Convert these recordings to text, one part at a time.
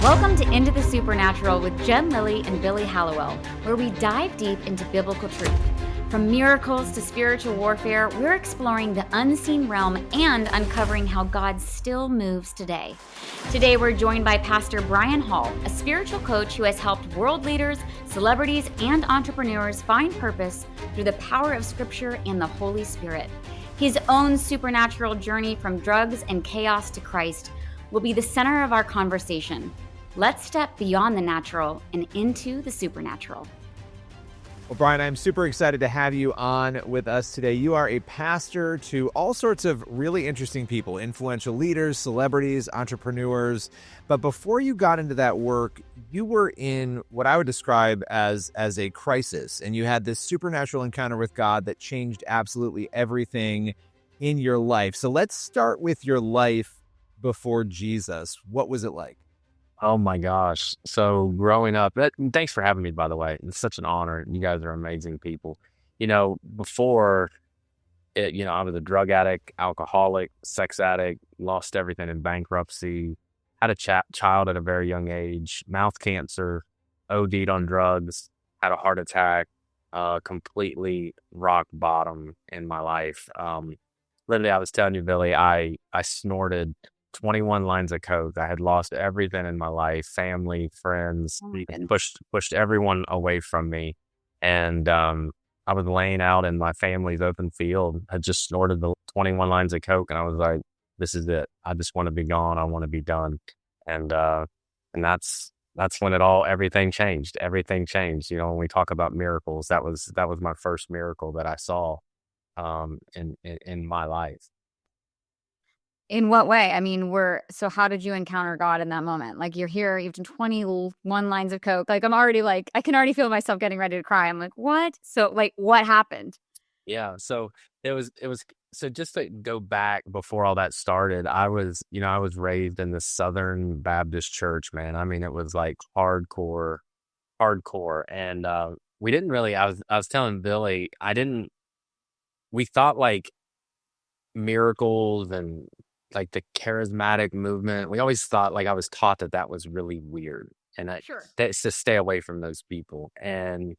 Welcome to Into the Supernatural with Jen Lilley and Billy Hallowell, where we dive deep into biblical truth. From miracles to spiritual warfare, we're exploring the unseen realm and uncovering how God still moves today. Today, we're joined by Pastor Brian Hall, a spiritual coach who has helped world leaders, celebrities, and entrepreneurs find purpose through the power of Scripture and the Holy Spirit. His own supernatural journey from drugs and chaos to Christ will be the center of our conversation. Let's step beyond the natural and into the supernatural. Well, Brian, I'm super excited to have you on with us today. You are a pastor to all sorts of really interesting people, influential leaders, celebrities, entrepreneurs. But before you got into that work, you were in what I would describe as a crisis, and you had this supernatural encounter with God that changed absolutely everything in your life. So let's start with your life before Jesus. What was it like? Oh my gosh. So growing up, thanks for having me, by the way. It's such an honor. You guys are amazing people. Before it, I was a drug addict, alcoholic, sex addict, lost everything in bankruptcy, had a child at a very young age, mouth cancer, OD'd on drugs, had a heart attack, completely rock bottom in my life. Literally, I was telling you, Billy, I snorted 21 lines of coke. I had lost everything in my life, family, friends, and pushed everyone away from me. And I was laying out in my family's open field. I just snorted the 21 lines of coke, and I was like, "This is it. I just want to be gone. I want to be done." And that's when everything changed. Everything changed. When we talk about miracles, that was my first miracle that I saw in my life. In what way? I mean, so how did you encounter God in that moment? Like, you're here, you've done 21 lines of coke. Like, I'm already I can already feel myself getting ready to cry. I'm like, what? So what happened? Yeah. So it was, so just to go back before all that started, I was raised in the Southern Baptist church, man. I mean, it was like hardcore. And, we didn't really, I was telling Billy, we thought like miracles and like the charismatic movement, we always thought, like, I was taught that was really weird, and that's to stay away from those people. And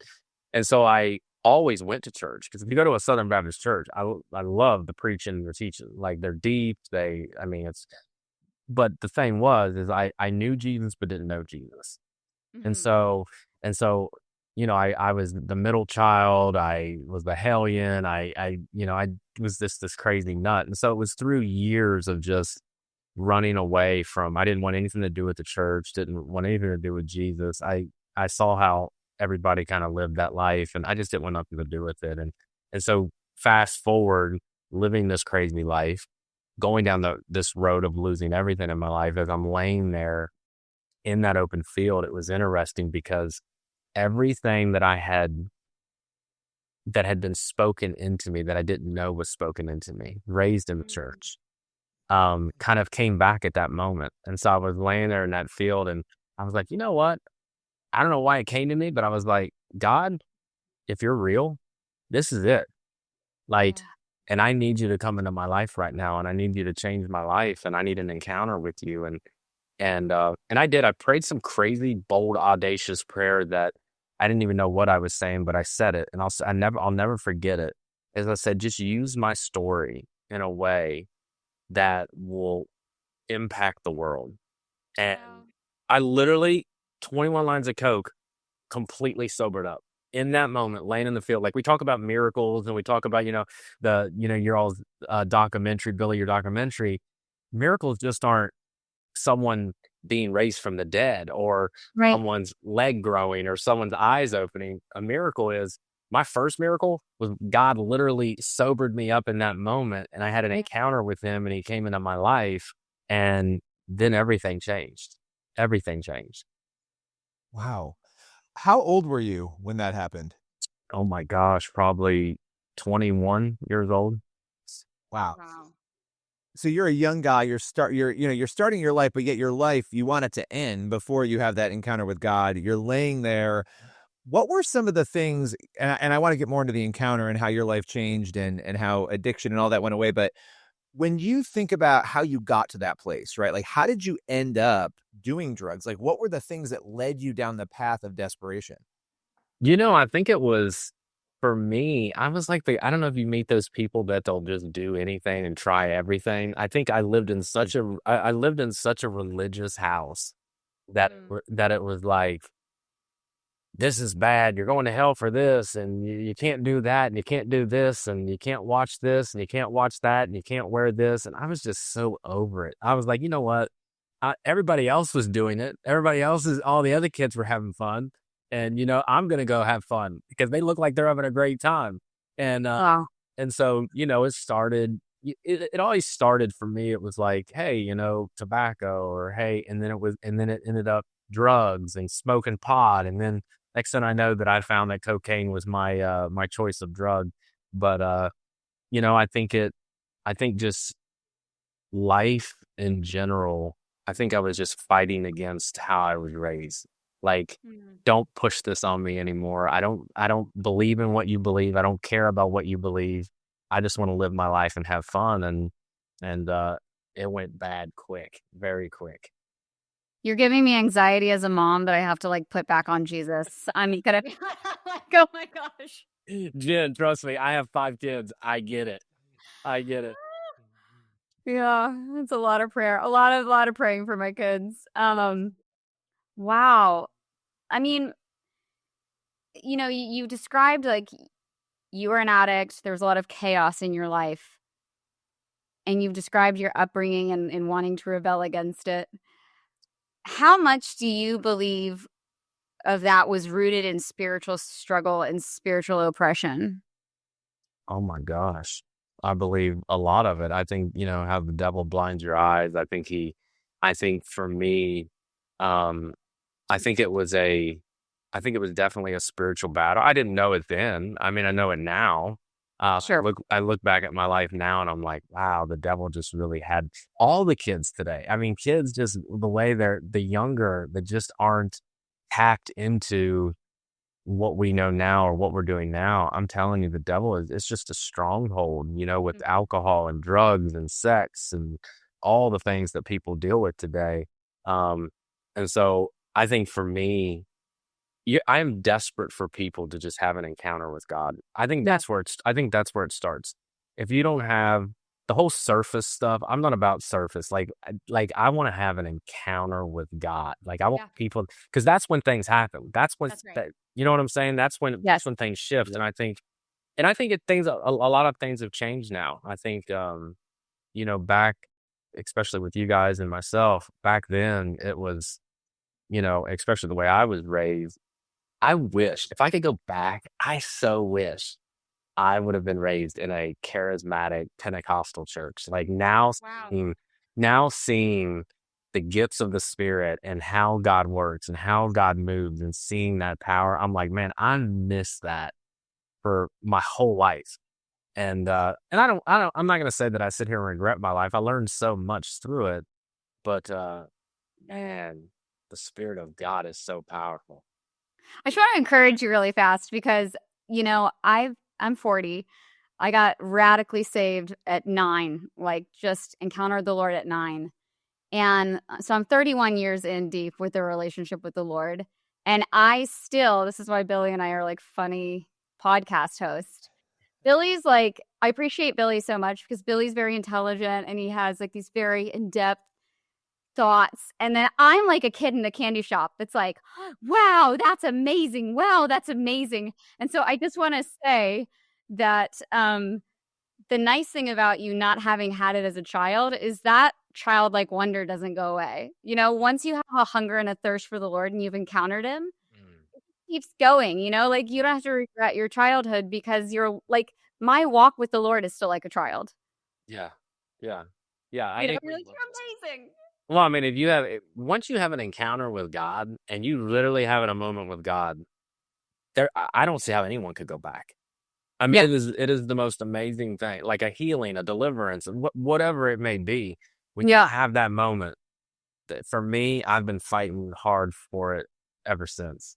so I always went to church, because if you go to a Southern Baptist church, I love the preaching and the teaching. Like, they're deep. But the thing is I knew Jesus but didn't know Jesus. Mm-hmm. And so I was the middle child. I was the hellion. I was this crazy nut. And so it was through years of just running away from, I didn't want anything to do with the church, didn't want anything to do with Jesus. I saw how everybody kind of lived that life, and I just didn't want nothing to do with it. And so fast forward, living this crazy life, going down this road of losing everything in my life, as I'm laying there in that open field, it was interesting because everything that I had that had been spoken into me that I didn't know was spoken into me, raised in the church, kind of came back at that moment. And so I was laying there in that field, and I was like, you know what? I don't know why it came to me, but I was like, God, if you're real, this is it. Like, and I need you to come into my life right now, and I need you to change my life, and I need an encounter with you. And I did. I prayed some crazy, bold, audacious prayer that I didn't even know what I was saying, but I said it, and I'll never forget it. As I said, just use my story in a way that will impact the world. And I literally, 21 lines of coke, completely sobered up in that moment, laying in the field. Like, we talk about miracles, and we talk about your all's documentary, Billy, your documentary. Miracles just aren't someone being raised from the dead, or someone's leg growing, or someone's eyes opening. A miracle is, my first miracle was God literally sobered me up in that moment, and I had an encounter with him, and he came into my life, and then everything changed. Everything changed. Wow. How old were you when that happened? Oh my gosh, probably 21 years old. Wow. So you're a young guy, you're starting your life, but yet your life, you want it to end before you have that encounter with God. You're laying there. What were some of the things, and I want to get more into the encounter and how your life changed and how addiction and all that went away, but When you think about how you got to that place, right? Like, how did you end up doing drugs? Like, what were the things that led you down the path of desperation? I think it was for me, I was like I don't know if you meet those people that they'll just do anything and try everything. I think I lived in such a religious house that it was like, this is bad. You're going to hell for this, and you can't do that, and you can't do this, and you can't watch this, and you can't watch that, and you can't wear this. And I was just so over it. I was like, you know what? Everybody else was doing it. All the other kids were having fun. And, I'm going to go have fun because they look like they're having a great time. And, Wow. and so, it always started for me. It was like, hey, tobacco, or hey, and then it ended up drugs and smoking pot. And then next thing I know, that I found that cocaine was my choice of drug. But, I think just life in general, I think I was just fighting against how I was raised. Like, don't push this on me anymore. I don't believe in what you believe. I don't care about what you believe. I just want to live my life and have fun. And it went bad quick, very quick. You're giving me anxiety as a mom that I have to like put back on Jesus. I'm gonna be like, oh my gosh. Jen, trust me, I have 5 kids. I get it. Yeah, it's a lot of prayer. A lot of praying for my kids. Wow. I mean, you described like you were an addict. There was a lot of chaos in your life. And you've described your upbringing and wanting to rebel against it. How much do you believe of that was rooted in spiritual struggle and spiritual oppression? Oh my gosh. I believe a lot of it. I think, how the devil blinds your eyes. I think for me, um, I think it was definitely a spiritual battle. I didn't know it then. I mean, I know it now. Sure. I look back at my life now and I'm like, wow, the devil just really had all the kids today. I mean, kids just the way the younger that just aren't tapped into what we know now or what we're doing now. I'm telling you, the devil it's just a stronghold, with alcohol and drugs and sex and all the things that people deal with today. And so I think for me, I am desperate for people to just have an encounter with God. I think that's where it starts. If you don't have the whole surface stuff, I'm not about surface. Like I want to have an encounter with God. Like I want people, because that's when things happen. That's when right. you know what I'm saying? That's when things shift. And I think a lot of things have changed now. I think back, especially with you guys and myself, back then it was, especially the way I was raised. I wish if I could go back, I so wish I would have been raised in a charismatic Pentecostal church. Like now seeing the gifts of the Spirit and how God works and how God moves and seeing that power, I'm like, man, I miss that for my whole life. And I'm not going to say that I sit here and regret my life. I learned so much through it, but man, the Spirit of God is so powerful. I just want to encourage you really fast because, I'm 40. I got radically saved at 9, like just encountered the Lord at 9. And so I'm 31 years in deep with the relationship with the Lord. And this is why Billy and I are like funny podcast hosts. Billy's like, I appreciate Billy so much because Billy's very intelligent and he has like these very in-depth thoughts. And then I'm like a kid in a candy shop that's like, wow, that's amazing. Wow, that's amazing. And so I just want to say that the nice thing about you not having had it as a child is that childlike wonder doesn't go away. Once you have a hunger and a thirst for the Lord and you've encountered him, it keeps going, like you don't have to regret your childhood because you're like, my walk with the Lord is still like a child. Yeah. I think you're amazing. Well, I mean, once you have an encounter with God and you literally having a moment with God, I don't see how anyone could go back. I mean, it is the most amazing thing, like a healing, a deliverance, whatever it may be. When you have that moment, for me, I've been fighting hard for it ever since.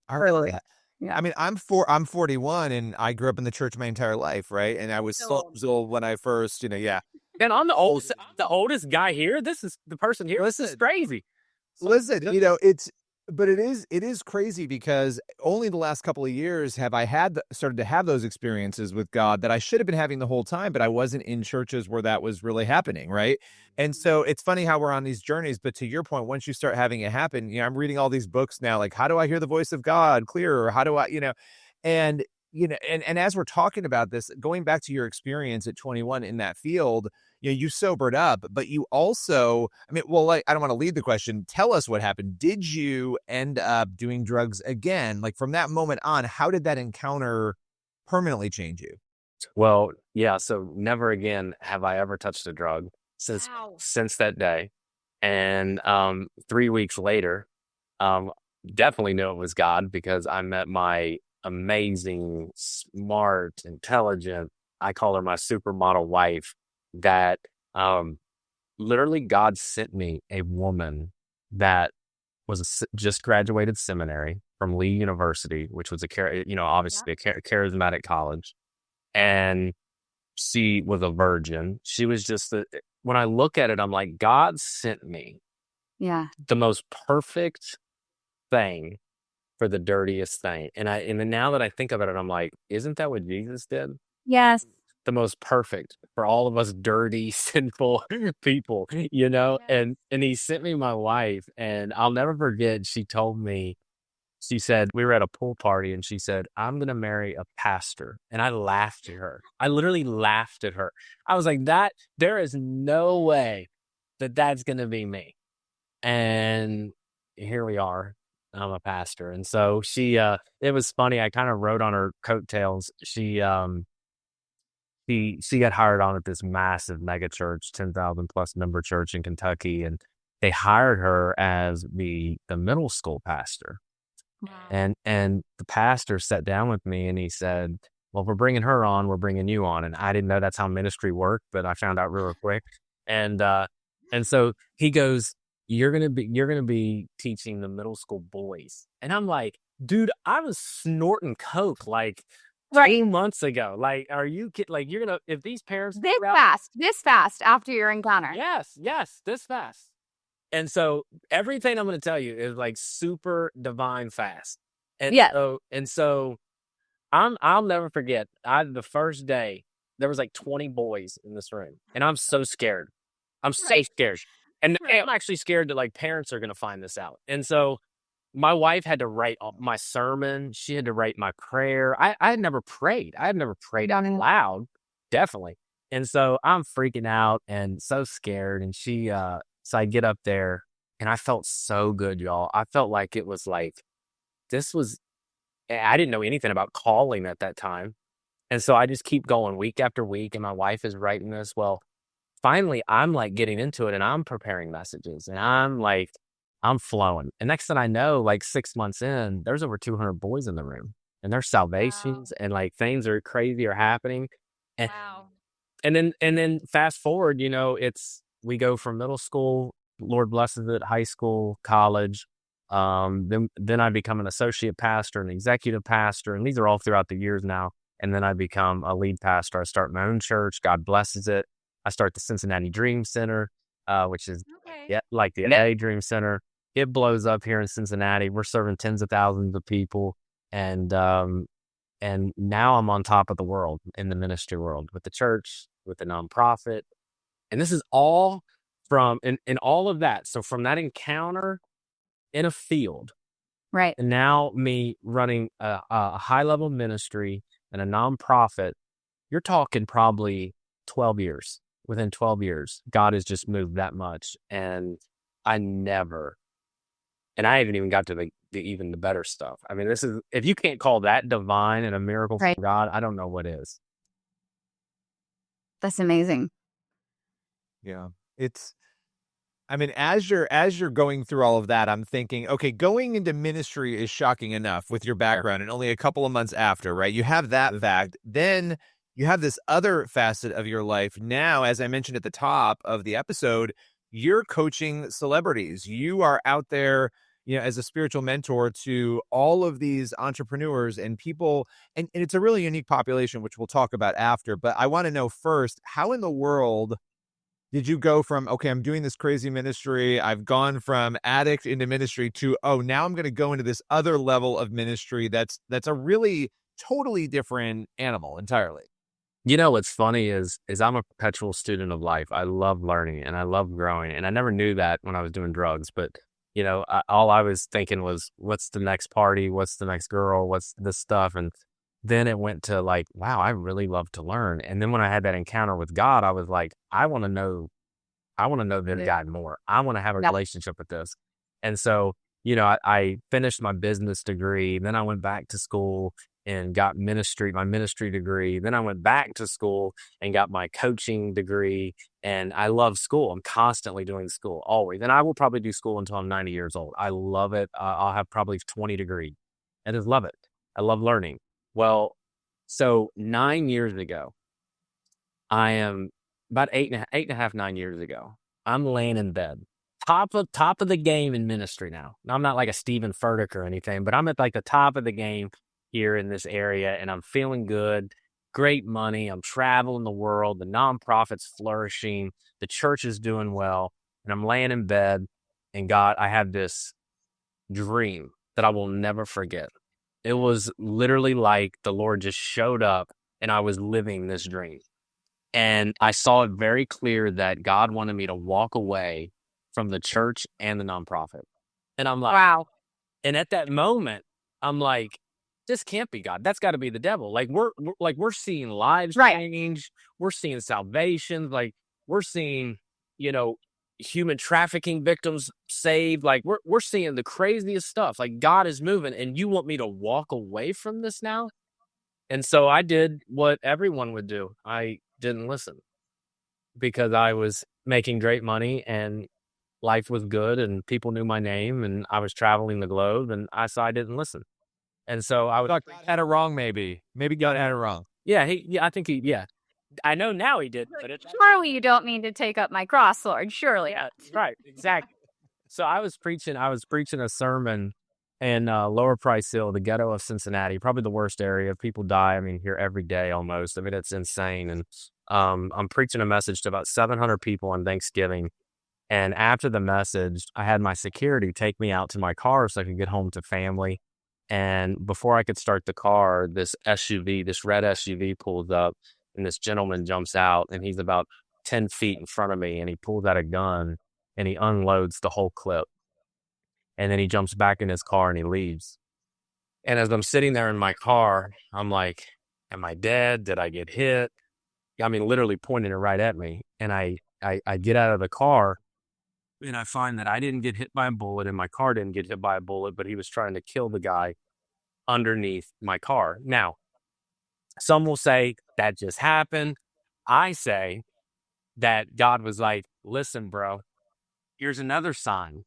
Really? Yeah. I mean, I'm 41 and I grew up in the church my entire life, right? And I was so old when I first, And I'm the oldest guy here. This is the person here. This is crazy. Listen, but it is crazy because only the last couple of years have I started to have those experiences with God that I should have been having the whole time, but I wasn't in churches where that was really happening, right? And so it's funny how we're on these journeys, but to your point, once you start having it happen, I'm reading all these books now, like how do I hear the voice of God clearer? How do I, and and as we're talking about this, going back to your experience at 21 in that field, you sobered up, but you also, I mean, well, like, I don't want to lead the question. Tell us what happened. Did you end up doing drugs again? Like from that moment on, how did that encounter permanently change you? Well, yeah. So never again have I ever touched a drug since that day. And 3 weeks later, um, definitely knew it was God because I met my amazing, smart, intelligent, I call her my supermodel wife, that literally God sent me a woman that was just graduated seminary from Lee University, which was obviously a charismatic college. And she was a virgin. She was just when I look at it, I'm like, God sent me the most perfect thing for the dirtiest thing. And then now that I think about it, I'm like, isn't that what Jesus did? Yes. The most perfect for all of us dirty, sinful people, and he sent me my wife, and I'll never forget. She told me, she said, we were at a pool party and she said, I'm going to marry a pastor. And I laughed at her. I literally laughed at her. I was like, there is no way that that's going to be me. And here we are. I'm a pastor. And so it was funny. I kind of rode on her coattails. She got hired on at this massive mega church, 10,000 plus member church in Kentucky. And they hired her as the middle school pastor. Wow. And the pastor sat down with me and he said, well, if we're bringing her on, we're bringing you on. And I didn't know that's how ministry worked, but I found out real quick. And so he goes, you're going to be teaching the middle school boys. And I'm like, dude, I was snorting coke like 3 months ago. Like, are you kidding? Like, you're going to, if these parents this fast after your encounter. Yes, this fast. And so everything I'm going to tell you is like super divine fast. And so I'll never forget. The first day there was like 20 boys in this room, and I'm so scared. I'm so scared, and I'm actually scared that like parents are going to find this out. And so my wife had to write my sermon. She had to write my prayer. I had never prayed. I had never prayed out loud, definitely. And so I'm freaking out and so scared. And so I get up there and I felt so good, y'all. I felt like it was like, I didn't know anything about calling at that time. And so I just keep going week after week. And my wife is writing this. Well, finally, I'm like getting into it and I'm preparing messages and I'm flowing. And next thing I know, like 6 months in, there's over 200 boys in the room and there's salvations and like things are crazy are happening. And, and then fast forward, we go from middle school, Lord blesses it, high school, college. Then I become an associate pastor, an executive pastor, and these are all throughout the years now. And then I become a lead pastor. I start my own church. God blesses it. I start the Cincinnati Dream Center, which is like the LA Dream Center. It blows up here in Cincinnati. We're serving tens of thousands of people, and now I'm on top of the world in the ministry world with the church, with the nonprofit. And this is all from in all of that. So from that encounter in a field, right, and now me running a high level ministry and a nonprofit, you're talking probably 12 years. Within 12 years, God has just moved that much, and I haven't even got to the better stuff. I mean, this is, if you can't call that divine and a miracle from God, I don't know what is. That's amazing. Yeah. I mean, as you're going through all of that, I'm thinking, okay, going into ministry is shocking enough with your background and only a couple of months after, right? You have that fact. Then you have this other facet of your life. Now, as I mentioned at the top of the episode, you're coaching celebrities. You are out there, as a spiritual mentor to all of these entrepreneurs and people. And it's a really unique population, which we'll talk about after. But I want to know first, how in the world did you go from, okay, I'm doing this crazy ministry, I've gone from addict into ministry to, oh, now I'm going to go into this other level of ministry that's a really totally different animal entirely? What's funny is I'm a perpetual student of life. I love learning and I love growing, and I never knew that when I was doing drugs. But all I was thinking was, what's the next party? What's the next girl? What's this stuff? And then it went to like, wow, I really love to learn. And then when I had that encounter with God, I was like, I want to know this God more. I want to have a Yep. relationship with this. And so, I finished my business degree. Then I went back to school and got my ministry degree. Then I went back to school and got my coaching degree. And I love school. I'm constantly doing school, always. And I will probably do school until I'm 90 years old. I love it. I'll have probably 20 degrees. I just love it. I love learning. Well, so 9 years ago, I am about 8.5, 9 years ago, I'm laying in bed. Top of the game in ministry now. Now, I'm not like a Stephen Furtick or anything, but I'm at like the top of the game here in this area, and I'm feeling good. Great money. I'm traveling the world. The nonprofit's flourishing. The church is doing well. And I'm laying in bed, and God, I have this dream that I will never forget. It was literally like the Lord just showed up and I was living this dream. And I saw it very clear that God wanted me to walk away from the church and the nonprofit. And I'm like, Wow. and at that moment, I'm like, this can't be God. That's got to be the devil. Like we're seeing lives Right. change. We're seeing salvations. Like we're seeing, human trafficking victims saved. Like we're seeing the craziest stuff. Like God is moving, and you want me to walk away from this now? And so I did what everyone would do. I didn't listen because I was making great money and life was good and people knew my name and I was traveling the globe, and I didn't listen. And so I was, Thought God had it wrong, maybe. Maybe God had it wrong. I think I know now he did, but it's Surely you don't mean to take up my cross, Lord. Surely. right, exactly. So I was preaching a sermon in Lower Price Hill, the ghetto of Cincinnati, probably the worst area. People die, here every day almost. It's insane. And I'm preaching a message to about 700 people on Thanksgiving. And after the message, I had my security take me out to my car so I could get home to family. And before I could start the car, this red SUV pulls up, and this gentleman jumps out, and he's about 10 feet in front of me, and he pulls out a gun and he unloads the whole clip. And then he jumps back in his car and he leaves. And as I'm sitting there in my car, I'm like, am I dead? Did I get hit? Literally pointing it right at me. And I get out of the car and I find that I didn't get hit by a bullet and my car didn't get hit by a bullet, but he was trying to kill the guy underneath my car. Now, some will say that just happened. I say that God was like, listen, bro, here's another sign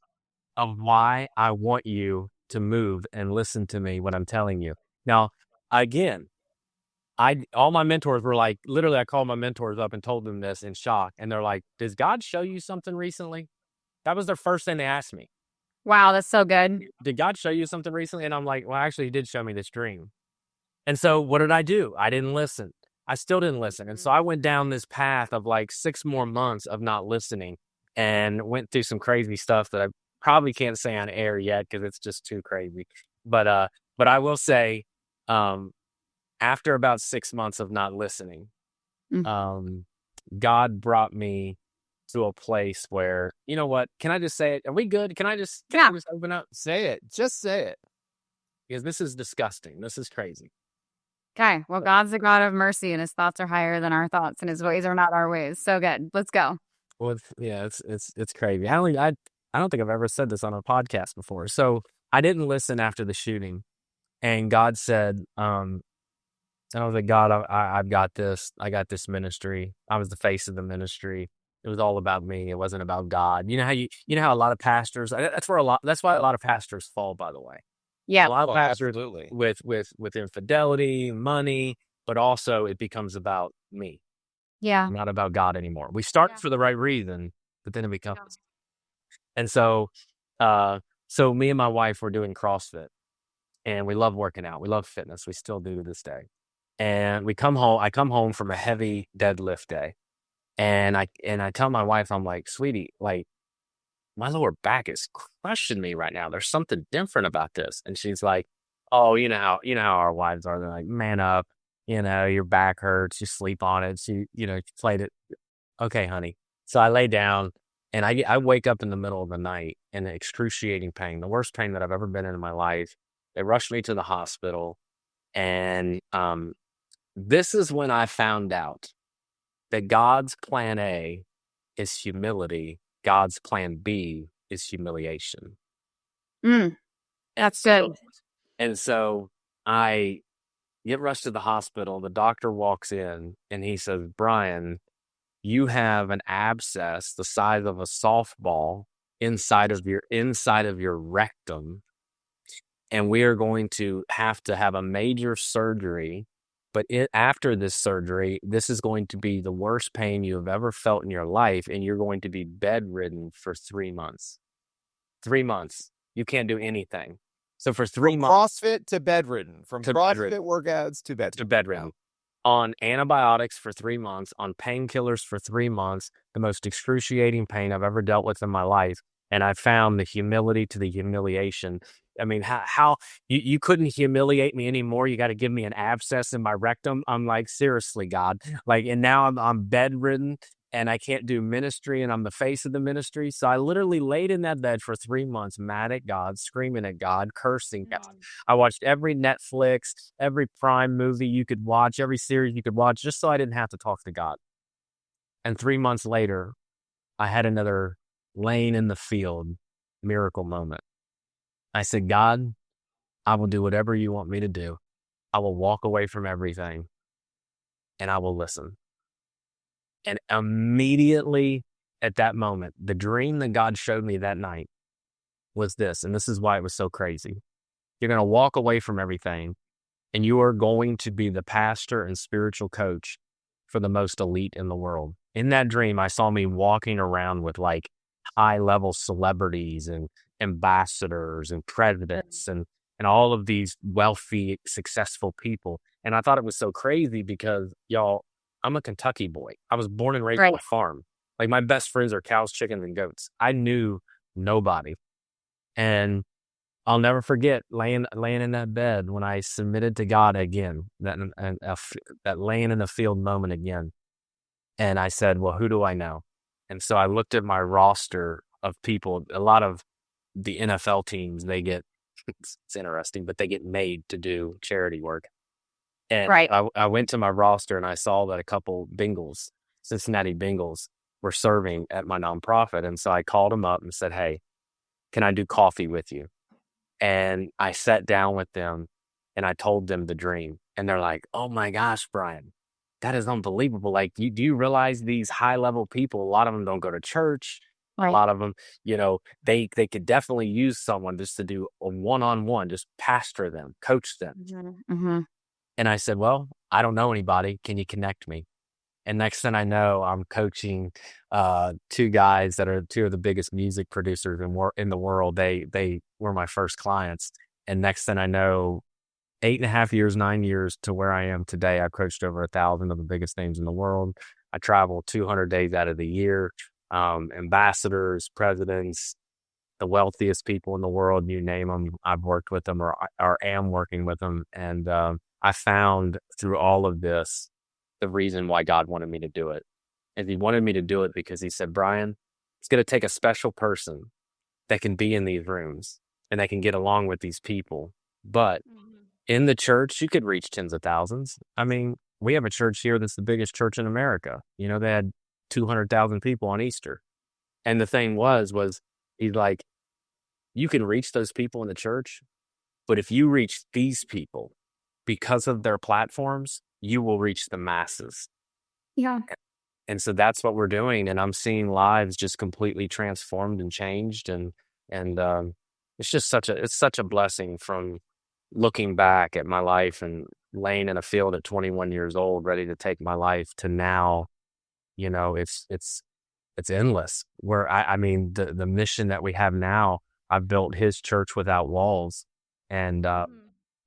of why I want you to move and listen to me when I'm telling you. Now, again, all my mentors were like, literally, I called my mentors up and told them this in shock. And they're like, does God show you something recently? That was their first thing they asked me. Wow, that's so good. Did God show you something recently? And I'm like, well, actually, he did show me this dream. And so what did I do? I didn't listen. I still didn't listen. And so I went down this path of like 6 more months of not listening and went through some crazy stuff that I probably can't say on air yet because it's just too crazy. But I will say, after about 6 months of not listening, God brought me to a place where, you know what? Can I just say it? Are we good? Can I just open up? Say it. Just say it. Because this is disgusting. This is crazy. Okay. Well, God's a God of mercy, and his thoughts are higher than our thoughts, and his ways are not our ways. So good. Let's go. Well, it's crazy. I don't think I've ever said this on a podcast before. So I didn't listen after the shooting, and God said, and I was like, God, I've got this. I got this ministry. I was the face of the ministry. It was all about me. It wasn't about God. You know how a lot of pastors. That's why a lot of pastors fall. By the way, Yeah. a lot of pastors Absolutely. with infidelity, money, but also it becomes about me. Yeah. Not about God anymore. We start for the right reason, but then it becomes. And so me and my wife were doing CrossFit, and we love working out. We love fitness. We still do to this day. And I come home from a heavy deadlift day, And I tell my wife, I'm like, sweetie, like my lower back is crushing me right now. There's something different about this. And she's like, oh, you know how our wives are. They're like, man up, your back hurts, you sleep on it. She played it. Okay, honey. So I lay down and I wake up in the middle of the night in excruciating pain, the worst pain that I've ever been in my life. They rushed me to the hospital. And this is when I found out that God's plan A is humility, God's plan B is humiliation. Mm, that's good. And so I get rushed to the hospital. The doctor walks in and he says, Brian, you have an abscess the size of a softball inside of your rectum, and we are going to have a major surgery. But after this surgery, this is going to be the worst pain you have ever felt in your life, and you're going to be bedridden for 3 months. 3 months. You can't do anything. So for 3 months. CrossFit to bedridden. From To CrossFit bedridden. workouts to bedridden. To bedridden. On antibiotics for 3 months, on painkillers for 3 months, the most excruciating pain I've ever dealt with in my life. And I found the humility to the humiliation. I mean, how you couldn't humiliate me anymore. You got to give me an abscess in my rectum. I'm like, seriously, God. Like, and now I'm bedridden and I can't do ministry and I'm the face of the ministry. So I literally laid in that bed for 3 months, mad at God, screaming at God, cursing God. I watched every Netflix, every Prime movie you could watch, every series you could watch, just so I didn't have to talk to God. And 3 months later, I had another laying in the field miracle moment. I said, God, I will do whatever you want me to do. I will walk away from everything and I will listen. And immediately at that moment, the dream that God showed me that night was this. And this is why it was so crazy. You're going to walk away from everything and you are going to be the pastor and spiritual coach for the most elite in the world. In that dream, I saw me walking around with like high level celebrities and ambassadors and presidents and all of these wealthy, successful people. And I thought it was so crazy because, y'all, I'm a Kentucky boy. I was born and raised on a farm. Like my best friends are cows, chickens, and goats. I knew nobody. And I'll never forget laying in that bed when I submitted to God again, that laying in the field moment again. And I said, well, who do I know? And so I looked at my roster of people. A lot of the NFL teams, they get, it's interesting, but they get made to do charity work. And I went to my roster and I saw that a couple Cincinnati Bengals were serving at my nonprofit. And so I called them up and said, hey, can I do coffee with you? And I sat down with them and I told them the dream. And they're like, oh my gosh, Brian, that is unbelievable. Like, do you realize these high level people, a lot of them don't go to church. A lot of them, they could definitely use someone just to do a one-on-one, just pastor them, coach them. Mm-hmm. And I said, well, I don't know anybody. Can you connect me? And next thing I know, I'm coaching two guys that are two of the biggest music producers in the world. They were my first clients. And next thing I know, 8.5 years, 9 years to where I am today, I've coached over 1,000 of the biggest names in the world. I travel 200 days out of the year. Ambassadors, presidents, the wealthiest people in the world, you name them, I've worked with them or am working with them. And I found through all of this, the reason why God wanted me to do it. And he wanted me to do it because he said, Brian, it's going to take a special person that can be in these rooms and that can get along with these people. But in the church, you could reach tens of thousands. I mean, we have a church here that's the biggest church in America. They had 200,000 people on Easter. And the thing was he's like, you can reach those people in the church, but if you reach these people because of their platforms, you will reach the masses. Yeah. And so that's what we're doing. And I'm seeing lives just completely transformed and changed. And it's just such a blessing from looking back at my life and laying in a field at 21 years old, ready to take my life to now, it's endless. Where I mean, the mission that we have now, I've built his church without walls. And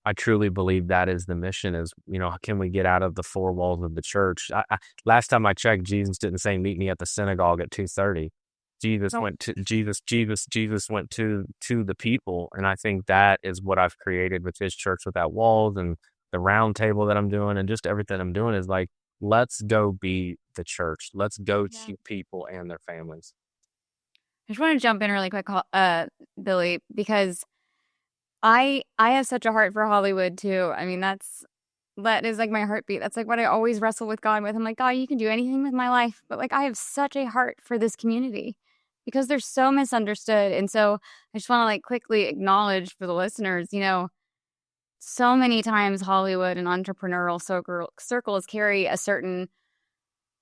I truly believe that is the mission is, can we get out of the four walls of the church? Last time I checked, Jesus didn't say, meet me at the synagogue at 2:30. Jesus went to the people. And I think that is what I've created with his church without walls and the round table that I'm doing and just everything I'm doing is like, let's go be the church. Let's go to people and their families. I just want to jump in really quick, Billy, because I have such a heart for Hollywood too. I mean, that is like my heartbeat. That's like what I always wrestle with God with. I'm like, God, you can do anything with my life, but like I have such a heart for this community because they're so misunderstood. And so I just want to like quickly acknowledge for the listeners, so many times Hollywood and entrepreneurial circles carry a certain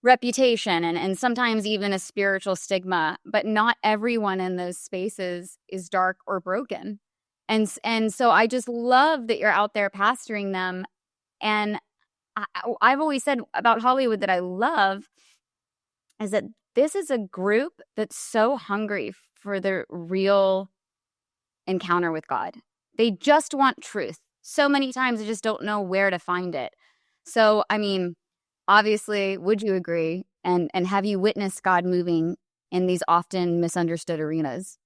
reputation and sometimes even a spiritual stigma, but not everyone in those spaces is dark or broken. And so I just love that you're out there pastoring them. And I've always said about Hollywood that I love is that this is a group that's so hungry for the real encounter with God. They just want truth. So many times they just don't know where to find it. So, I mean, obviously, would you agree? And have you witnessed God moving in these often misunderstood arenas?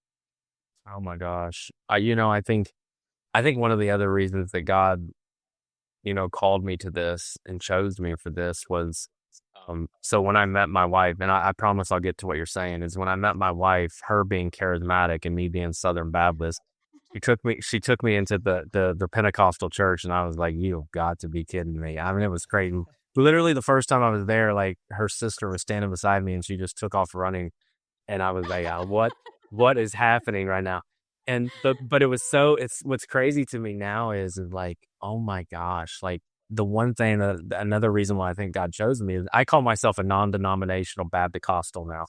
Oh my gosh. I think one of the other reasons that God, called me to this and chose me for this was, so when I met my wife, and I promise I'll get to what you're saying, is when I met my wife, her being charismatic and me being Southern Baptist, she took me into the Pentecostal church, and I was like, you've got to be kidding me. I mean, it was crazy. Literally the first time I was there, like her sister was standing beside me and she just took off running. And I was like, what is happening right now? But it was it's what's crazy to me now is like, oh my gosh, like the one thing another reason why I think God chose me is I call myself a non-denominational Baptist-costal now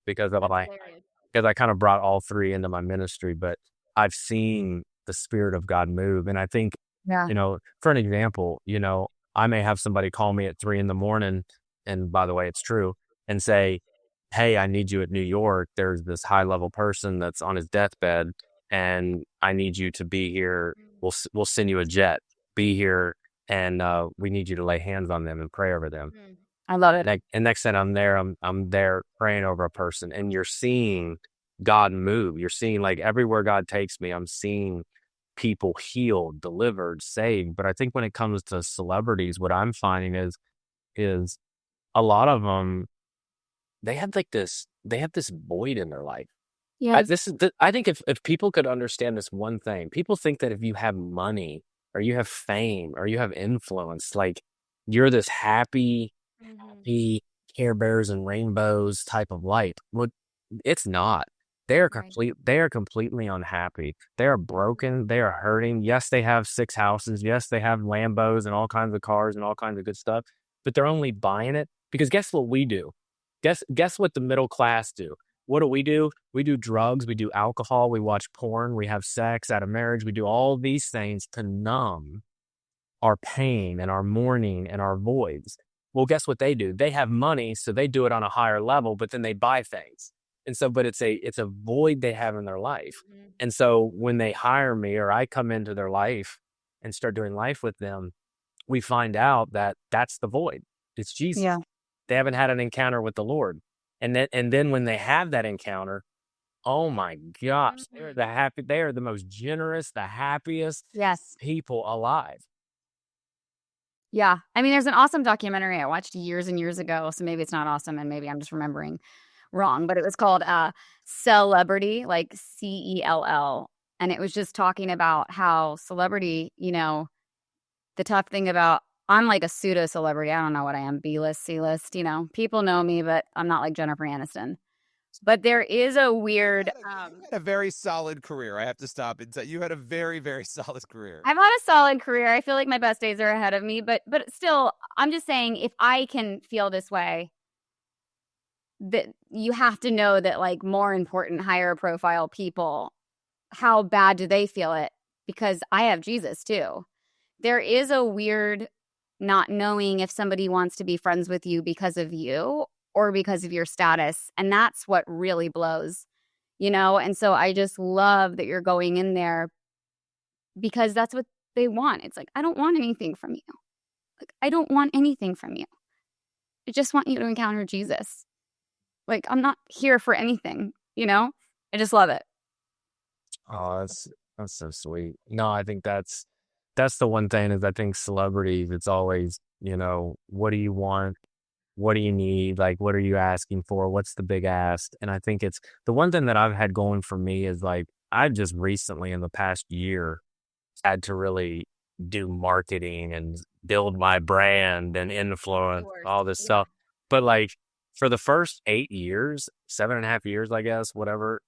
because I kind of brought all three into my ministry, but I've seen the Spirit of God move. And I think, for an example, I may have somebody call me at 3 a.m. And by the way, it's true, and say, hey, I need you at New York. There's this high level person that's on his deathbed and I need you to be here. We'll send you a jet, be here. And we need you to lay hands on them and pray over them. I love it. And next time I'm there praying over a person and you're seeing God move. You're seeing like everywhere God takes me, I'm seeing people healed, delivered, saved. But I think when it comes to celebrities, what I'm finding is a lot of them, they have this void in their life. Yeah. I think if people could understand this one thing, people think that if you have money or you have fame or you have influence, like you're this happy Care Bears and rainbows type of light. Well, it's not. They are completely unhappy. They are broken. They are hurting. Yes, they have 6 houses. Yes, they have Lambos and all kinds of cars and all kinds of good stuff, but they're only buying it because guess what we do? Guess what the middle class do? What do? We do drugs. We do alcohol. We watch porn. We have sex out of marriage. We do all these things to numb our pain and our mourning and our voids. Well, guess what they do? They have money, so they do it on a higher level, but then they buy things. And so, but it's a void they have in their life. And so when they hire me or I come into their life and start doing life with them, we find out that that's the void. It's Jesus. Yeah. They haven't had an encounter with the Lord. And then when they have that encounter, oh my gosh, they are the most generous, the happiest people alive. Yeah. I mean, there's an awesome documentary I watched years and years ago, so maybe it's not awesome and maybe I'm just remembering wrong, but it was called Celebrity, like CELL. And it was just talking about how celebrity, the tough thing about, I'm like a pseudo celebrity. I don't know what I am, B-list, C-list, people know me, but I'm not like Jennifer Aniston. But there is a weird... You had a very solid career. I have to stop and say you had a very, very solid career. I've had a solid career. I feel like my best days are ahead of me, but still, I'm just saying if I can feel this way, that you have to know that like more important, higher profile people, how bad do they feel it? Because I have Jesus too. There is a weird not knowing if somebody wants to be friends with you because of you or because of your status. And that's what really blows, And so I just love that you're going in there because that's what they want. It's like, I don't want anything from you. Like, I don't want anything from you. I just want you to encounter Jesus. Like, I'm not here for anything, you know? I just love it. Oh, that's so sweet. No, I think that's the one thing is I think celebrities, it's always, what do you want? What do you need? Like, what are you asking for? What's the big ask? And I think it's the one thing that I've had going for me is like, I just recently in the past year had to really do marketing and build my brand and influence all this stuff. But like for the first 8 years, 7.5 years, I guess, whatever,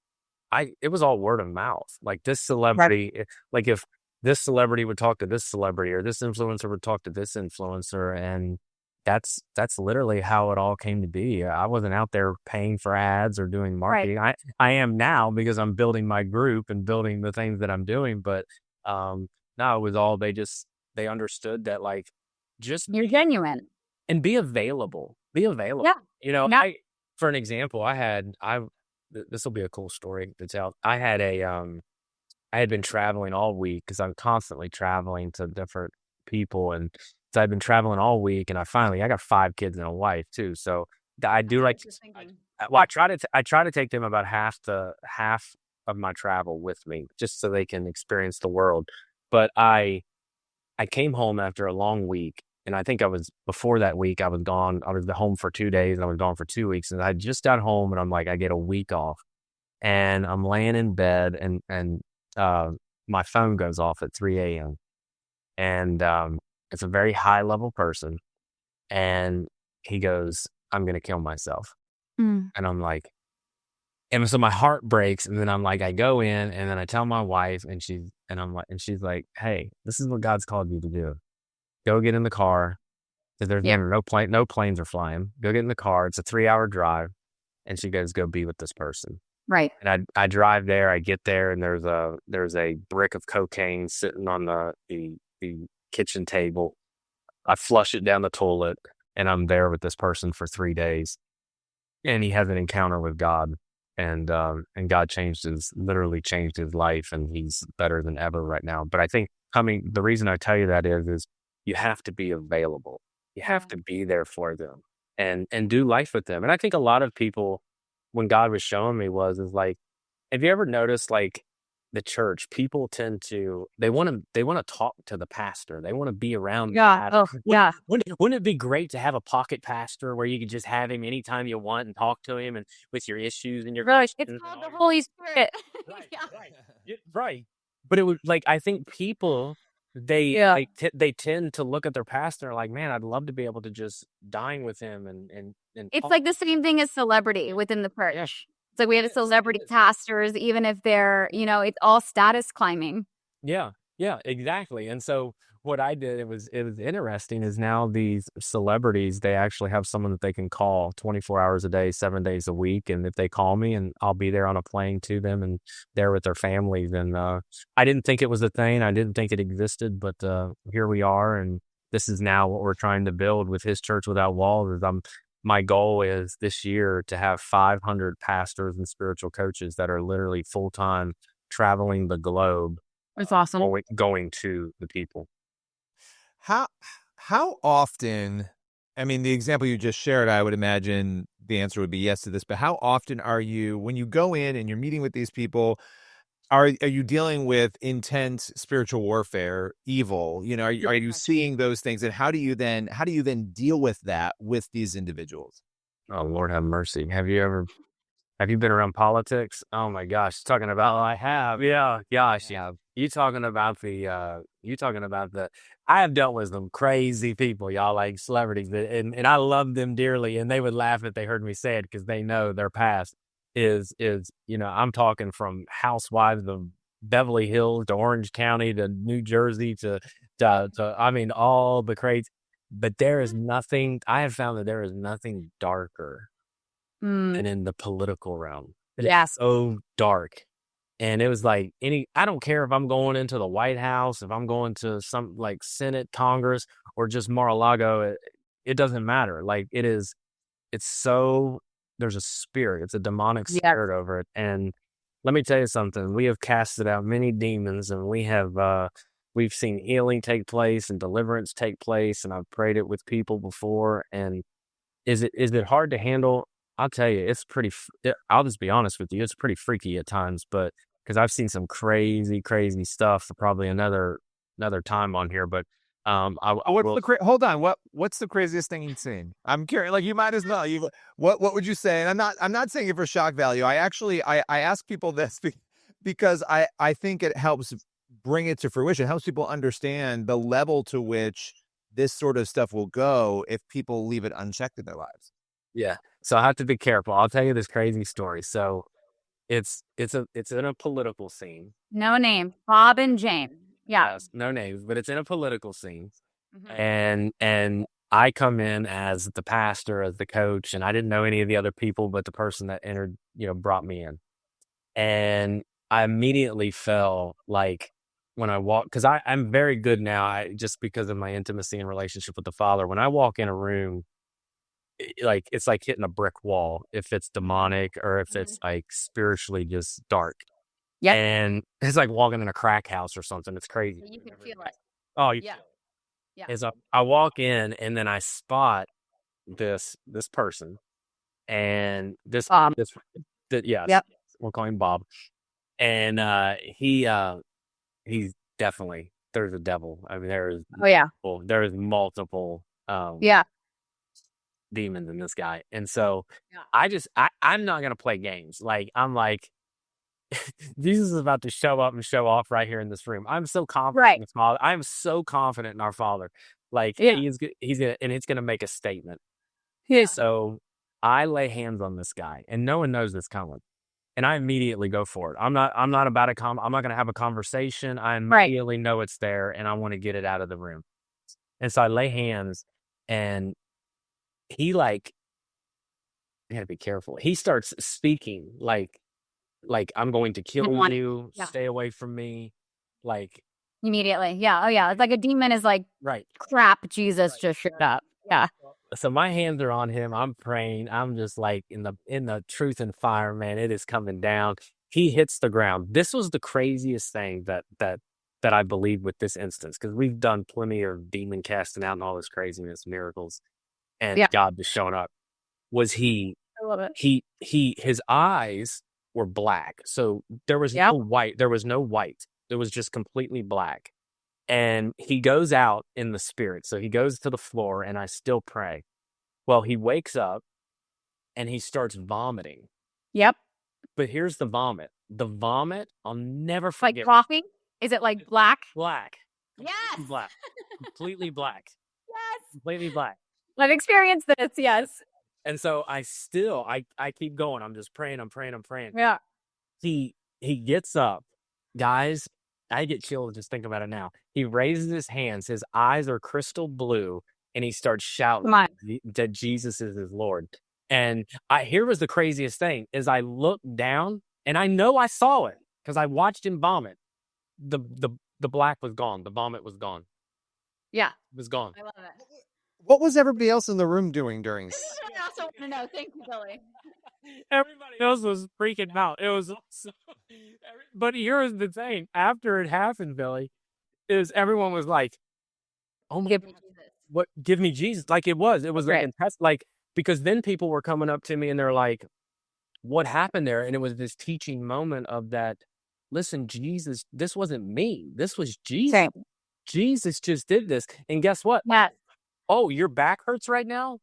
it was all word of mouth. Like this celebrity, like if this celebrity would talk to this celebrity or this influencer would talk to this influencer, and that's literally how it all came to be. I wasn't out there paying for ads or doing marketing. I am now because I'm building my group and building the things that I'm doing. But no, it was all they understood that like just You're genuine and be available. Be available. Yeah. For an example, this will be a cool story to tell. I had been traveling all week because I'm constantly traveling to different people, and so I've been traveling all week, and I got 5 kids and a wife too. So I do like, I try to take them about half of my travel with me, just so they can experience the world. But I came home after a long week, and I think before that week I was gone. I was home for 2 days, and I was gone for 2 weeks, and I just got home, and I'm like, I get a week off, and I'm laying in bed, and my phone goes off at 3 a.m. and it's a very high level person, and he goes, "I'm gonna kill myself," and I'm like, and so my heart breaks, and then I'm like, I go in, and then I tell my wife, and she's like, "Hey, this is what God's called you to do. Go get in the car, because there's no planes are flying. Go get in the car. It's a 3-hour drive," and she goes, "Go be with this person." Right. And I drive there. I get there, and there's a brick of cocaine sitting on the kitchen table. I flush it down the toilet, and I'm there with this person for 3 days, and he has an encounter with God, and God literally changed his life, and he's better than ever right now. But I think the reason I tell you that is you have to be available. You have to be there for them and do life with them. And I think a lot of people, when God was showing me is like, have you ever noticed like the church, people tend to, they want to talk to the pastor. They want to be around. Yeah. Oh, yeah. Wouldn't it be great to have a pocket pastor where you could just have him anytime you want and talk to him and with your issues and your It's called the Holy Spirit. Right. But it was like, I think people, they tend to look at their pastor like, man, I'd love to be able to just dine with him and it's like the same thing as celebrity within the church. Yeah. It's like we have celebrity pastors, even if they're, it's all status climbing. Yeah, exactly. And so what I did, it was interesting, is now these celebrities, they actually have someone that they can call 24 hours a day, 7 days a week. And if they call me, and I'll be there on a plane to them and there with their families. And I didn't think it was a thing. I didn't think it existed, but here we are. And this is now what we're trying to build with His Church Without Walls. My goal is this year to have 500 pastors and spiritual coaches that are literally full-time traveling the globe. It's awesome. Going to the people. How often, I mean, the example you just shared, I would imagine the answer would be yes to this, but how often are you, when you go in and you're meeting with these people, are you dealing with intense spiritual warfare, evil? Are you seeing those things, and how do you then deal with that with these individuals? Oh, Lord have mercy. Have you been around politics? Oh my gosh, talking about I have. Yeah, gosh, yeah. You talking about I have dealt with some crazy people, y'all, like celebrities, and I love them dearly, and they would laugh if they heard me say it because they know their past is I'm talking from housewives of Beverly Hills to Orange County to New Jersey to I mean all the crazy. But I have found that there is nothing darker than in the political realm. It's so dark. And it was like I don't care if I'm going into the White House, if I'm going to some like Senate, Congress, or just Mar-a-Lago, it doesn't matter. Like it's so, there's a spirit, it's a demonic spirit over it. And let me tell you something, we have casted out many demons, and we have we've seen healing take place and deliverance take place, and I've prayed it with people before. And is it hard to handle? I'll tell you, it's I'll just be honest with you, it's pretty freaky at times, but because I've seen some crazy, crazy stuff for probably another time on here. But I will. Hold on. What's the craziest thing you've seen? I'm curious. Like, you might as well. What would you say? And I'm not saying it for shock value. I actually I ask people this because I think it helps bring it to fruition. It helps people understand the level to which this sort of stuff will go if people leave it unchecked in their lives. Yeah. So I have to be careful. I'll tell you this crazy story. So it's in a political scene. No name. Bob and Jane. Yeah. Yes, no names, but it's in a political scene. Mhm. And I come in as the pastor, as the coach, and I didn't know any of the other people, but the person that entered, brought me in. And I immediately felt like when I walk, because I'm very good now, just because of my intimacy and relationship with the Father. When I walk in a room, it's like hitting a brick wall if it's demonic or if it's like spiritually just dark. Yep. And it's like walking in a crack house or something. It's crazy. You can feel it. Oh, Yeah. Yeah. As I walk in and then I spot this person and this Bob. yes, Yep. we'll call him Bob. And he's definitely, there's a devil. I mean, there is multiple Yeah. demons in this guy. And so Yeah. I'm not gonna play games. Like, I'm like, Jesus is about to show up and show off right here in this room. I'm so confident in the Father. I'm so confident in our Father. Like, he's gonna, and it's gonna make a statement. Yeah. So I lay hands on this guy, and no one knows this coming. And I immediately go for it. I'm not about I'm not gonna have a conversation. I immediately know it's there, and I want to get it out of the room. And so I lay hands, and he I gotta be careful. He starts speaking like I'm going to kill you. Yeah. Stay away from me. Like, immediately. Yeah. Oh yeah. It's like a demon is like, right. Crap, Jesus just showed up. Yeah. So my hands are on him. I'm praying. I'm just like in the truth and fire, man. It is coming down. He hits the ground. This was the craziest thing that I believe with this instance, because we've done plenty of demon casting out and all this craziness, miracles, and God just showing up. Was he? I love it. His eyes were black. So there was no white. There was no white. It was just completely black. And he goes out in the spirit. So he goes to the floor, and I still pray. Well, he wakes up and he starts vomiting. Yep. But here's the vomit. The vomit, I'll never forget. Like coffee? Is it like black? Black. Yes. Black. Completely black. Yes. Completely black. I've experienced this. Yes. And so I keep going. I'm just praying. I'm praying. Yeah. He gets up. Guys, I get chills just thinking about it now. He raises his hands. His eyes are crystal blue, and he starts shouting that Jesus is his Lord. And here was the craziest thing: is I looked down, and I know I saw it because I watched him vomit. The black was gone. The vomit was gone. Yeah, it was gone. I love it. What was everybody else in the room doing during? This is what I also want to know. Thank you, Billy. Everybody else was freaking out. It was awesome. But here's the thing: after it happened, Billy, everyone was like, "Oh my God, what? Give me Jesus!" Like it was like because then people were coming up to me and they're like, "What happened there?" And it was this teaching moment of that. Listen, Jesus, this wasn't me. This was Jesus. Same. Jesus just did this, and guess what? Yes. Oh, your back hurts right now?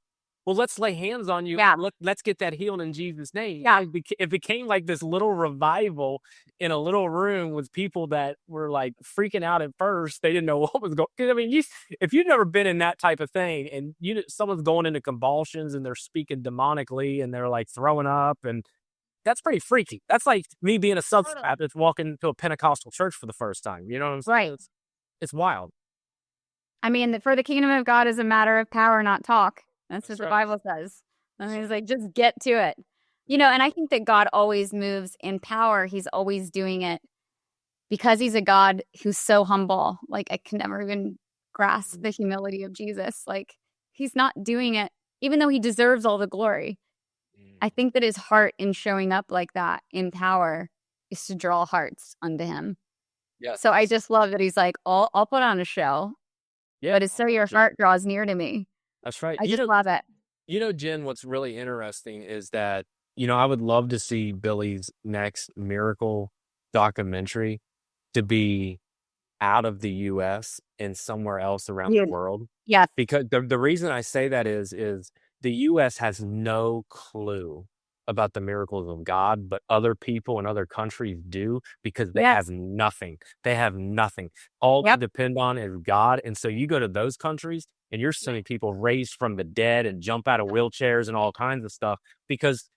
Well, let's lay hands on you. Yeah. Let's get that healed in Jesus' name. Yeah. It became like this little revival in a little room with people that were like freaking out at first. They didn't know what was going on. I mean, if you've never been in that type of thing and someone's going into convulsions and they're speaking demonically and they're like throwing up, and that's pretty freaky. That's like me being a Southern Baptist walking to a Pentecostal church for the first time. You know what I'm saying? Right. It's wild. I mean, for the kingdom of God is a matter of power, not talk. That's what the Bible says. I mean, it's like, just get to it. And I think that God always moves in power. He's always doing it because he's a God who's so humble. Like, I can never even grasp the humility of Jesus. Like, he's not doing it, even though he deserves all the glory. I think that his heart in showing up like that in power is to draw hearts unto him. Yes. So I just love that he's like, I'll put on a show, Yeah. but it's so your heart draws near to me. That's right. I just love it. Jen, what's really interesting is that, I would love to see Billy's next miracle documentary to be out of the US and somewhere else around the Dude, world. yes, Because the reason I say that is the US has no clue about the miracles of God, but other people in other countries do because they have yes, nothing. They have nothing. All they yep. depend on is God. And so you go to those countries and you're seeing people raised from the dead and jump out of wheelchairs and all kinds of stuff because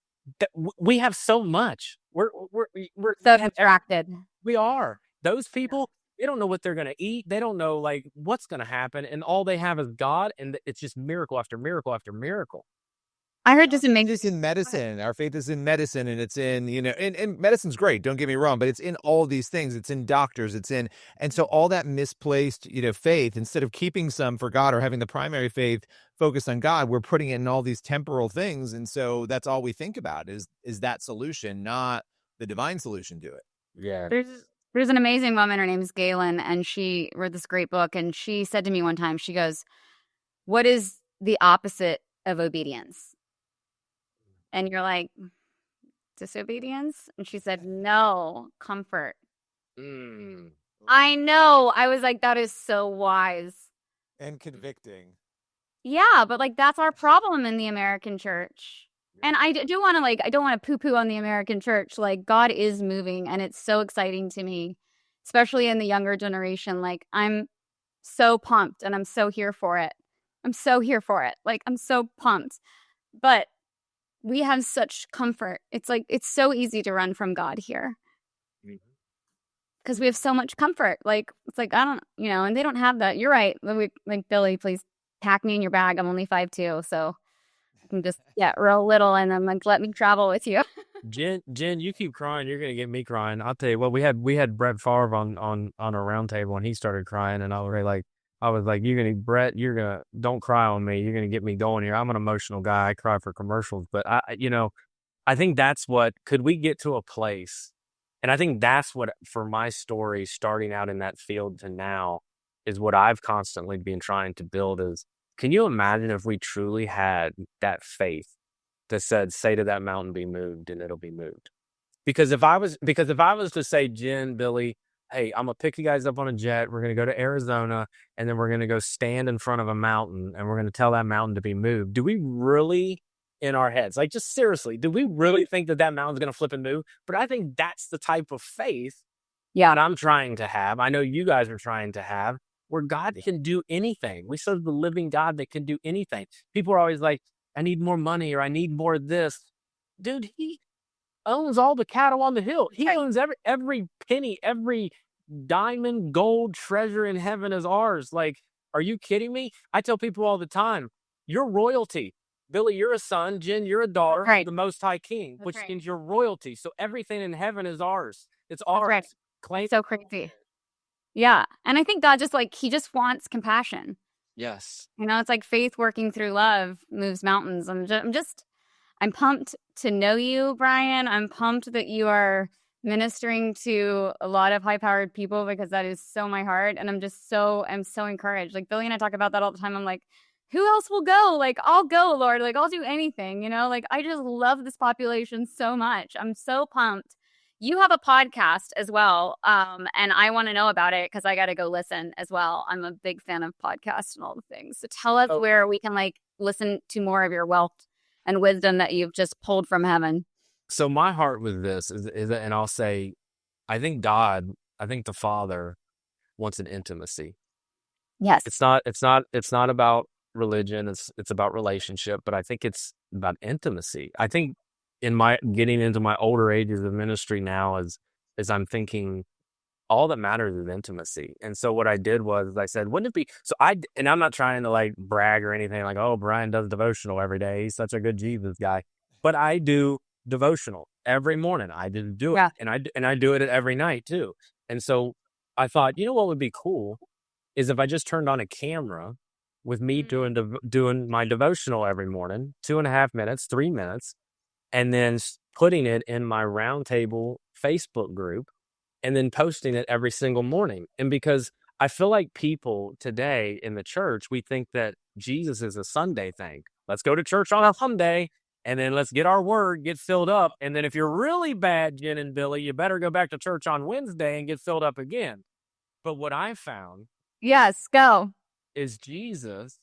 we have so much. So We have distracted. we are. Those people, they don't know what they're going to eat. They don't know like what's going to happen. And all they have is God. And it's just miracle after miracle after miracle. I heard this It's amazing. just in medicine. Our faith is in medicine, and it's in, and medicine's great. Don't get me wrong, but it's in all these things. It's in doctors. And so all that misplaced, faith, instead of keeping some for God or having the primary faith focused on God, we're putting it in all these temporal things. And so that's all we think about is that solution, not the divine solution to it. Yeah. There's an amazing woman. Her name's Galen, and she wrote this great book. And she said to me one time, she goes, "What is the opposite of obedience?" And you're like, disobedience? And she said, "No, comfort." Mm. I know. I was like, that is so wise. And convicting. Yeah, but like that's our problem in the American church. And I do want to I don't want to poo-poo on the American church. Like God is moving and it's so exciting to me, especially in the younger generation. Like I'm so pumped and I'm so here for it. I'm so here for it. Like I'm so pumped. But we have such comfort. It's like it's so easy to run from God here because we have so much comfort. Like it's like I don't, and they don't have that. You're right. Like Billy, please pack me in your bag. I'm only 5'2", so I can just get real little, and then like let me travel with you. Jen, you keep crying. You're gonna get me crying. I'll tell you what. We had Brett Favre on a round table, and he started crying, and I was like, Brett, don't cry on me. You're gonna get me going here. I'm an emotional guy. I cry for commercials, but I think that's what could we get to a place, and I think that's what for my story, starting out in that field to now, is what I've constantly been trying to build. Is can you imagine if we truly had that faith that said, say to that mountain, be moved, and it'll be moved. Because if I was to say, Jen, Billy, hey, I'm gonna pick you guys up on a jet. We're gonna go to Arizona, and then we're gonna go stand in front of a mountain, and we're gonna tell that mountain to be moved. Do we really, in our heads, like just seriously, do we really think that mountain's gonna flip and move? But I think that's the type of faith that I'm trying to have. I know you guys are trying to have, where God can do anything. We serve the living God that can do anything. People are always like, I need more money or I need more of this. Dude, he owns all the cattle on the hill. He owns every penny, every diamond, gold treasure in heaven is ours. Like, are you kidding me? I tell people all the time, you're royalty. Billy, you're a son. Jen, you're a daughter of the Most High King, which means you're royalty. So everything in heaven is ours. It's ours. Right. Claim. So crazy. Yeah. And I think God he just wants compassion. Yes. It's like faith working through love moves mountains. I'm pumped to know you, Brian. I'm pumped that you are ministering to a lot of high-powered people because that is so my heart. And I'm so encouraged. Like Billy and I talk about that all the time. I'm like, who else will go? Like, I'll go, Lord. Like, I'll do anything, Like, I just love this population so much. I'm so pumped. You have a podcast as well, and I want to know about it because I got to go listen as well. I'm a big fan of podcasts and all the things. So tell us where we can listen to more of your wealth and wisdom that you've just pulled from heaven. So my heart with this is and I'll say, I think the Father wants an intimacy. Yes. It's not about religion. It's about relationship, but I think it's about intimacy. I think in my getting into my older ages of ministry now is I'm thinking all that matters is intimacy. And so what I did was I said, wouldn't it be, and I'm not trying to brag or anything like, oh, Brian does devotional every day. He's such a good Jesus guy, but I do devotional every morning. I did do it. Yeah. And I do it every night too. And so I thought, what would be cool is if I just turned on a camera with me doing my devotional every morning, 2.5 minutes, 3 minutes, and then putting it in my roundtable Facebook group and then posting it every single morning. And because I feel like people today in the church, we think that Jesus is a Sunday thing. Let's go to church on a Sunday and then let's get our word, get filled up. And then if you're really bad, Jen and Billy, you better go back to church on Wednesday and get filled up again. But what I found Yes, go. is Jesus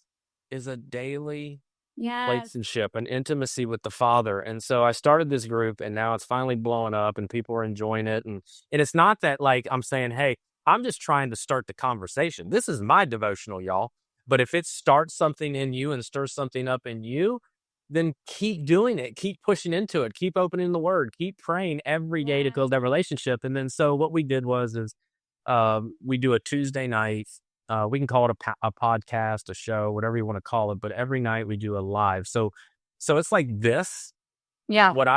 is a daily Yes. relationship, an intimacy with the Father. And so I started this group, and now it's finally blowing up and people are enjoying it. And it's not that like I'm saying, hey, I'm just trying to start the conversation. This is my devotional, y'all. But if it starts something in you and stirs something up in you, then keep doing it. Keep pushing into it. Keep opening the word. Keep praying every day to build that relationship. And then so what we did was we do a Tuesday night. We can call it a podcast, a show, whatever you want to call it. But every night we do a live. So it's like this. Yeah. What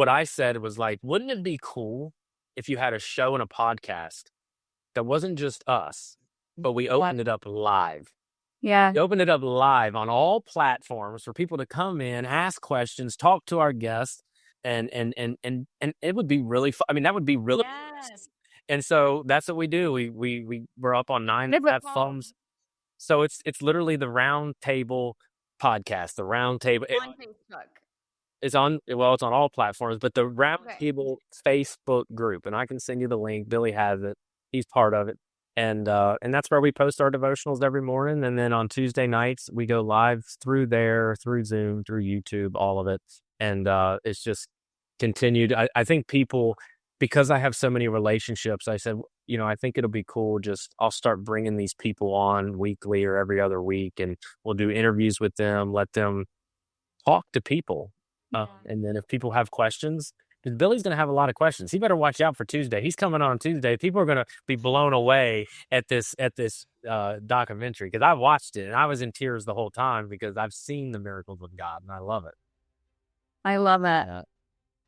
I said was like, wouldn't it be cool if you had a show and a podcast that wasn't just us, but we opened it up live? Yeah. We opened it up live on all platforms for people to come in, ask questions, talk to our guests, and it would be really fun. I mean, that would be really. Yes. And so that's what we do. We're up on 9 platforms. So it's literally the Round Table podcast. The Round Table On Facebook. it's on all platforms, but the Round Table Facebook group, and I can send you the link. Billy has it. He's part of it. And that's where we post our devotionals every morning. And then on Tuesday nights, we go live through there, through Zoom, through YouTube, all of it. And it's just continued. I think people, because I have so many relationships, I said, I think it'll be cool. I'll start bringing these people on weekly or every other week, and we'll do interviews with them, let them talk to people. And then if people have questions, because Billy's going to have a lot of questions. He better watch out for Tuesday. He's coming on Tuesday. People are going to be blown away at this documentary, because I watched it and I was in tears the whole time because I've seen the miracles of God and I love it. I love it. Yeah,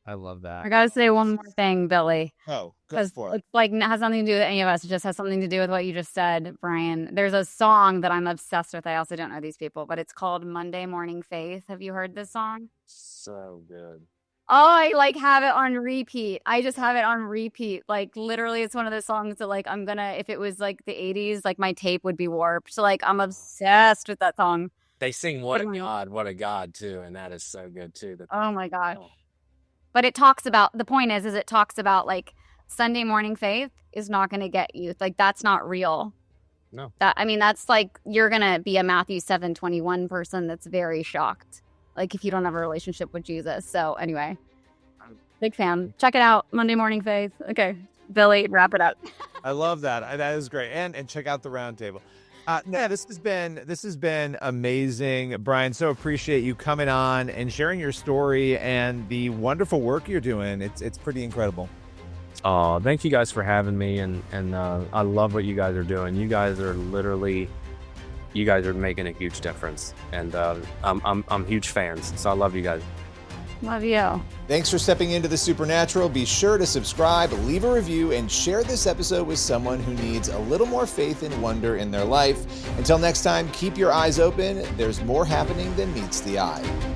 I love that. I got to say one more thing, Billy. Oh, go for it. It's like it has nothing to do with any of us. It just has something to do with what you just said, Brian. There's a song that I'm obsessed with. I also don't know these people, but it's called Monday Morning Faith. Have you heard this song? So good. Oh, I have it on repeat. I just have it on repeat. Like literally, it's one of those songs that if it was like the 80s, like my tape would be warped. So I'm obsessed with that song. They sing what a God too, and that is so good too. Oh my gosh. But it talks about, the point is it talks about Sunday morning faith is not going to get you. That's not real. No. That's you're going to be a Matthew 7:21 person that's very shocked. If you don't have a relationship with Jesus. So anyway, big fan. Check it out. Monday Morning Faith. Okay. Billy, wrap it up. I love that. That is great. And check out the Round Table. This has been amazing, Brian. So appreciate you coming on and sharing your story and the wonderful work you're doing. It's pretty incredible. Oh, thank you guys for having me, and I love what you guys are doing. You guys are making a huge difference, and I'm huge fans. So I love you guys. Love you. Thanks for stepping into the supernatural. Be sure to subscribe, leave a review, and share this episode with someone who needs a little more faith and wonder in their life. Until next time, keep your eyes open. There's more happening than meets the eye.